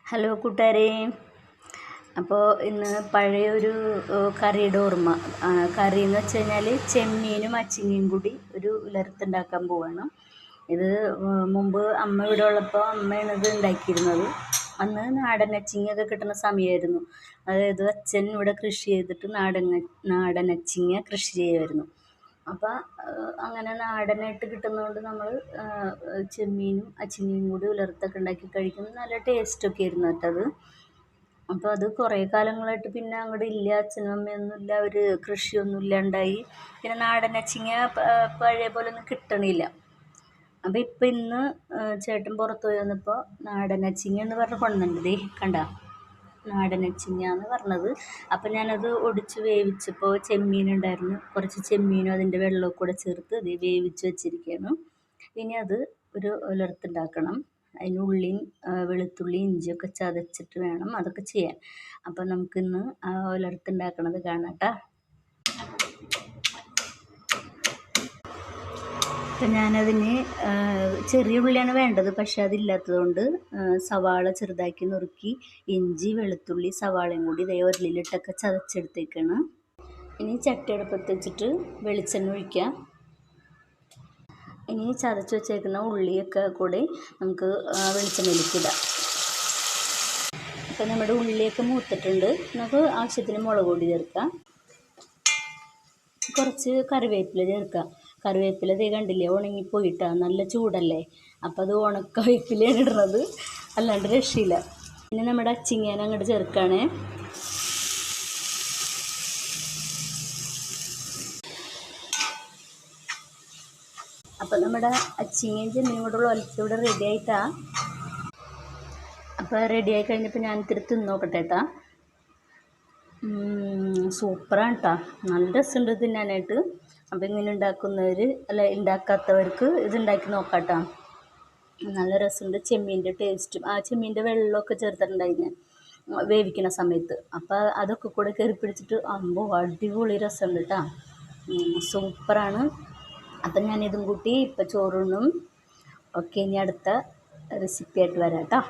Hello കൂട്ടുകാരെ. അപ്പോൾ ഇന്ന് പഴയൊരു കറിയുടെ ഓർമ്മ. കറി എന്ന് വെച്ച് കഴിഞ്ഞാൽ ചെമ്മീനും അച്ചിങ്ങയും കൂടി ഒരു ഉലർത്തുണ്ടാക്കാൻ പോവാണ്. ഇത് മുമ്പ് അമ്മ ഇവിടെ ഉള്ളപ്പോൾ അമ്മയാണ് ഇത് ഉണ്ടാക്കിയിരുന്നത്. അന്ന് നാടൻ അച്ചിങ്ങയൊക്കെ കിട്ടുന്ന സമയമായിരുന്നു. അതായത് അച്ഛൻ ഇവിടെ കൃഷി ചെയ്തിട്ട് നാടൻ അച്ചിങ്ങ കൃഷി ചെയ്യുമായിരുന്നു. അപ്പം അങ്ങനെ നാടനായിട്ട് കിട്ടുന്നതുകൊണ്ട് നമ്മൾ ചെമ്മീനും അച്ചിങ്ങയും കൂടി ഉലർത്തൊക്കെ ഉണ്ടാക്കി കഴിക്കുന്നത് നല്ല ടേസ്റ്റൊക്കെ ആയിരുന്നു കേട്ടോ അത്. അപ്പോൾ അത് കുറേ കാലങ്ങളായിട്ട് പിന്നെ അങ്ങോട്ട് ഇല്ല, അച്ഛനും അമ്മയൊന്നും ഇല്ല, അവർ കൃഷിയൊന്നും ഇല്ലാണ്ടായി. പിന്നെ നാടൻ അച്ചിങ്ങ പഴയ പോലെ ഒന്നും കിട്ടണില്ല. അപ്പോൾ ഇന്ന് ചേട്ടൻ പുറത്ത് പോയി വന്നപ്പോൾ നാടൻ അച്ചിങ്ങ എന്ന് പറഞ്ഞ് കൊണ്ടുവന്നിട്ടുണ്ട്. കണ്ട, നാടൻ അച്ചിങ്ങ എന്ന് പറഞ്ഞത്. അപ്പം ഞാനത് ഒടിച്ച് വേവിച്ചപ്പോൾ ചെമ്മീനുണ്ടായിരുന്നു, കുറച്ച് ചെമ്മീനും അതിൻ്റെ വെള്ളമൊക്കെ കൂടെ ചേർത്ത് ഇത് വേവിച്ച് വെച്ചിരിക്കുകയാണ്. ഇനി അത് ഒരു ഉലർത്തുണ്ടാക്കണം. അതിന് ഉള്ളിയും വെളുത്തുള്ളി ഇഞ്ചിയൊക്കെ ചതച്ചിട്ട് വേണം അതൊക്കെ ചെയ്യാൻ. അപ്പം നമുക്കിന്ന് ആ ഉലർത്തുണ്ടാക്കണത് കാണാം കേട്ടോ. അപ്പം ഞാനതിന് ചെറിയ ഉള്ളിയാണ് വേണ്ടത്, പക്ഷെ അതില്ലാത്തതുകൊണ്ട് സവാള ചെറുതാക്കി നുറുക്കി ഇഞ്ചി വെളുത്തുള്ളി സവാളയും കൂടി ഇതേ ഉരുളിയിലിട്ടൊക്കെ ചതച്ചെടുത്തേക്കാണ്. ഇനി ചട്ടി അടുപ്പത്ത് വെച്ചിട്ട് വെളിച്ചെണ്ണ ഒഴിക്കാം. ഇനി ചതച്ച് വെച്ചേക്കുന്ന ഉള്ളിയൊക്കെ കൂടി നമുക്ക് വെളിച്ചെണ്ണയിലേക്ക് ഇടാം. അപ്പം നമ്മുടെ ഉള്ളിയൊക്കെ മൂത്തിട്ടുണ്ട്. നമുക്ക് ആവശ്യത്തിന് മുളക് പൊടി ചേർക്കാം, കുറച്ച് കറിവേപ്പില ചേർക്കാം. കറിവേപ്പില ദേ കണ്ടില്ലേ, ഉണങ്ങിപ്പോയിട്ടാണ്, നല്ല ചൂടല്ലേ. അപ്പം അത് ഉണക്കവേപ്പിലയാണ് ഇടുന്നത്, അല്ലാണ്ട് രക്ഷയില്ല. പിന്നെ നമ്മുടെ അച്ചിങ്ങേനെ അങ്ങോട്ട് ചേർക്കുകയാണേ. അപ്പം നമ്മുടെ അച്ചിങ്ങയും ചെമ്മീനും കൂടെയുള്ള ഒലത്ത് ഇവിടെ റെഡി ആയിട്ടാ. അപ്പോൾ റെഡി ആയി കഴിഞ്ഞപ്പോൾ ഞാൻ ഇത്തിരി തിന്ന് നോക്കട്ടെ കേട്ടാ. സൂപ്പറാണ് കേട്ടോ, നല്ല രസമുണ്ട് തിന്നാനായിട്ട്. അപ്പം ഇങ്ങനെ ഉണ്ടാക്കുന്നവർ ഉണ്ടാക്കാത്തവർക്ക് ഇത് ഉണ്ടാക്കി നോക്കാം കേട്ടോ. നല്ല രസമുണ്ട്. ചെമ്മീൻ്റെ ടേസ്റ്റും ആ ചെമ്മീൻ്റെ വെള്ളമൊക്കെ ചേർത്തിട്ടുണ്ടായി ഞാൻ വേവിക്കുന്ന സമയത്ത്. അപ്പോൾ അതൊക്കെ കൂടെ കയറി പിടിച്ചിട്ട് അടിപൊളി രസമുണ്ട് കേട്ടോ, സൂപ്പറാണ്. അപ്പം ഞാനിതും കൂട്ടി ഇപ്പം ചോറുണ്ണും. ഓക്കെ, ഇനി അടുത്ത റെസിപ്പി ആയിട്ട് വരാം കേട്ടോ.